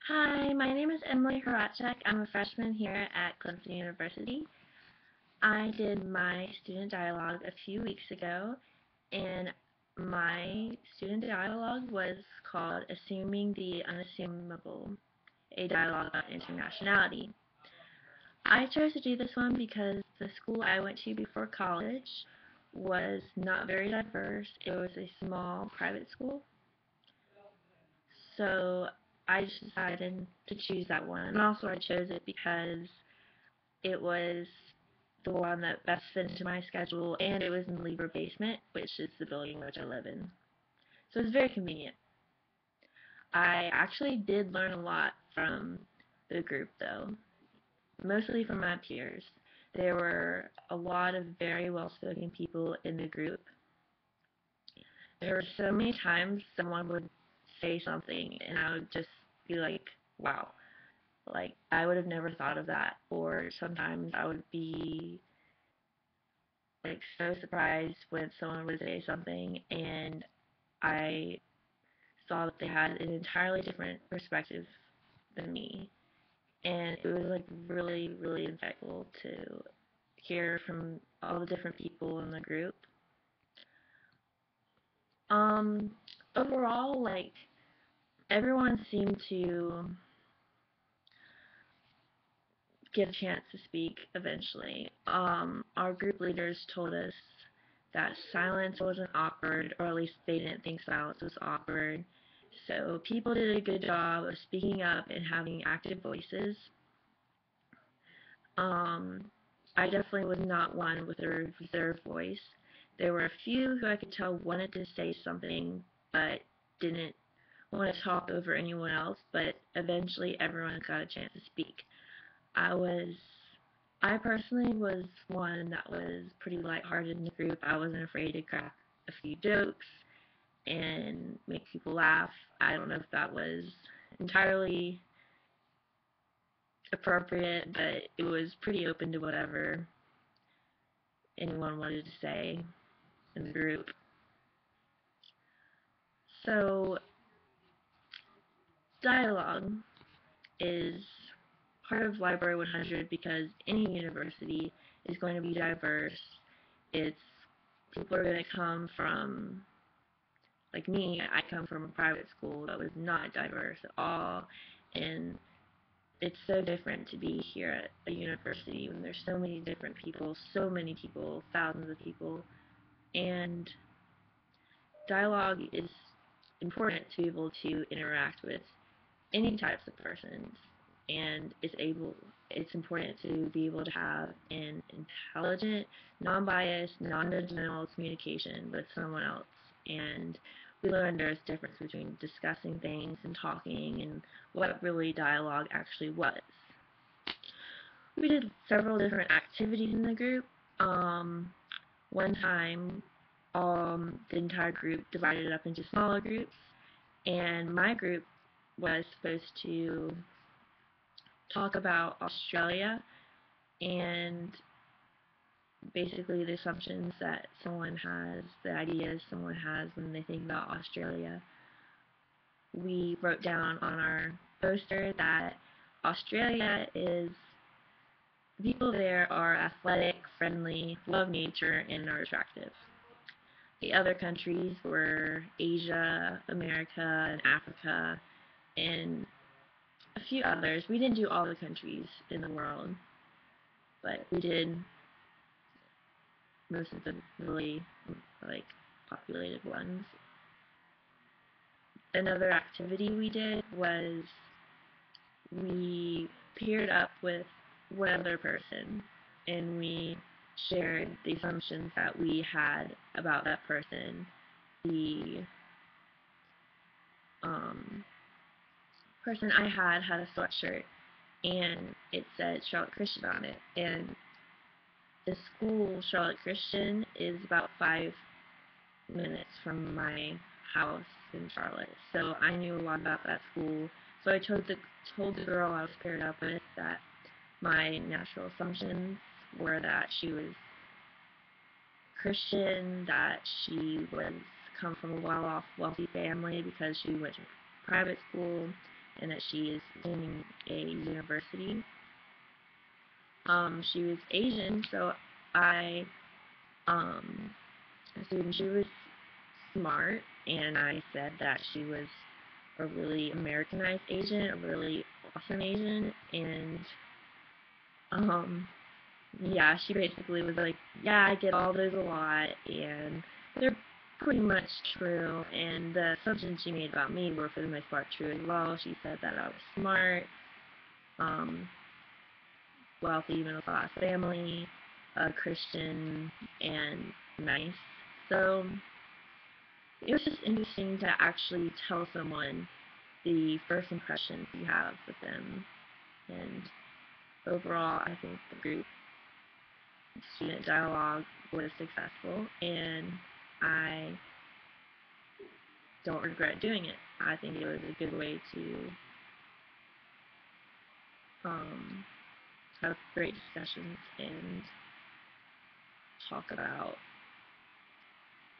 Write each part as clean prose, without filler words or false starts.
Hi, my name is Emily Horacek. I'm a freshman here at Clemson University. I did my student dialogue a few weeks ago, and my student dialogue was called Assuming the Unassumable, a dialogue about internationality. I chose to do this one because the school I went to before college was not very diverse. It was a small private school, so I just decided to choose that one. And also I chose it because it was the one that best fit into my schedule, and it was in the Libra basement, which is the building which I live in. So it was very convenient. I actually did learn a lot from the group, though, mostly from my peers. There were a lot of very well spoken people in the group. There were so many times someone would say something, and I would just be like, wow, like I would have never thought of that. Or sometimes I would be like so surprised when someone would say something and I saw that they had an entirely different perspective than me. And it was like really, really insightful to hear from all the different people in the group. Um, Overall, like everyone seemed to get a chance to speak eventually. Our group leaders told us that silence wasn't awkward, or at least they didn't think silence was awkward. So people did a good job of speaking up and having active voices. Um, I definitely was not one with a reserved voice. There were a few who I could tell wanted to say something, but didn't want to talk over anyone else, but eventually everyone got a chance to speak. I was I personally was one that was pretty lighthearted in the group. I wasn't afraid to crack a few jokes and make people laugh. I don't know if that was entirely appropriate, but it was pretty open to whatever anyone wanted to say in the group. So, dialogue is part of Library 100 because any university is going to be diverse. It's people are going to come from, like me, I come from a private school that was not diverse at all, and it's so different to be here at a university when there's so many people, thousands of people, and dialogue is important to be able to interact with any types of persons, and it's important to be able to have an intelligent, non-biased, non-judgmental communication with someone else. And we learned there's a difference between discussing things and talking and what really dialogue actually was. We did several different activities in the group. um, One time, the entire group divided up into smaller groups, and my group was supposed to talk about Australia and basically the assumptions that someone has, the ideas someone has when they think about Australia. We wrote down on our poster that Australia is the people there are athletic, friendly, love nature, and are attractive. The other countries were Asia, America, and Africa, and a few others. We didn't do all the countries in the world, but we did most of the really like populated ones. Another activity we did was we paired up with one other person and we shared the assumptions that we had about that person. The um, person I had a sweatshirt and it said Charlotte Christian on it. And the school, Charlotte Christian, is about 5 minutes from my house in Charlotte. So I knew a lot about that school. So I told the girl I was paired up with that my natural assumptions were that she was Christian, that she was come from a well-off, wealthy family because she went to private school, and that she is attending a university. She was Asian, so I assumed she was smart, and I said that she was a really Americanized Asian, a really awesome Asian, and yeah, she basically was like, yeah, I get all those a lot, and they're pretty much true, and the assumptions she made about me were for the most part true as well. She said that I was smart, um, wealthy, middle class family, Christian, and nice. So it was just interesting to actually tell someone the first impressions you have with them, and overall, I think the group student dialogue was successful, and I don't regret doing it. I think it was a good way to have great discussions and talk about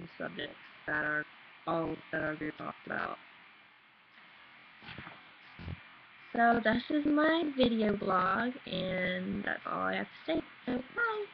the subjects that are all that our group talked about. So this is my video blog, and that's all I have to say. So bye!